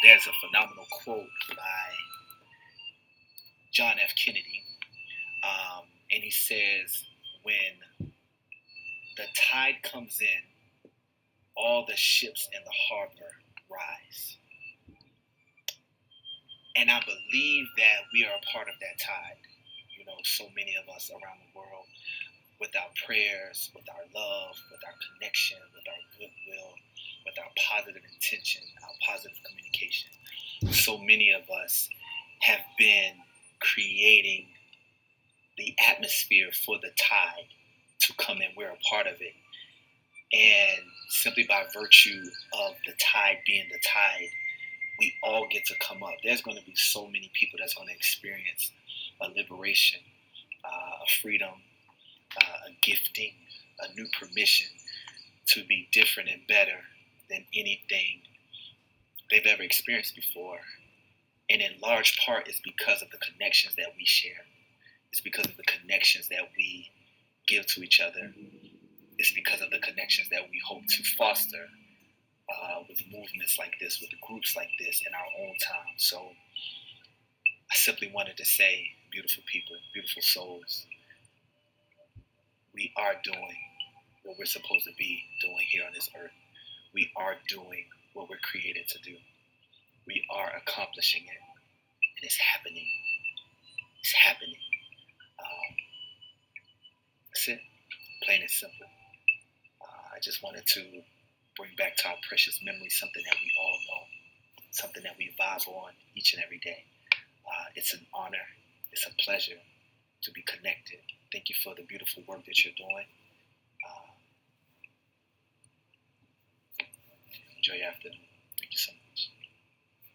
There's a phenomenal quote by John F. Kennedy, and he says, "When the tide comes in, all the ships in the harbor rise." And I believe that we are a part of that tide. So many of us around the world, with our prayers, with our love, with our connection, with our goodwill, with our positive intention, our positive communication. So many of us have been creating the atmosphere for the tide to come in. We're a part of it. And simply by virtue of the tide being the tide, we all get to come up. There's going to be so many people that's going to experience a liberation, a freedom, a gifting, a new permission to be different and better than anything they've ever experienced before. And in large part, it's because of the connections that we share. It's because of the connections that we give to each other. It's because of the connections that we hope to foster with movements like this, with groups like this in our own time. So I simply wanted to say, beautiful people, beautiful souls, we are doing what we're supposed to be doing here on this earth. We are doing what we're created to do. We are accomplishing it, and it's happening. It's happening. That's it, plain and simple. I just wanted to bring back to our precious memory something that we all know, something that we vibe on each and every day. It's an honor, it's a pleasure to be connected. Thank you for the beautiful work that you're doing. Enjoy your afternoon.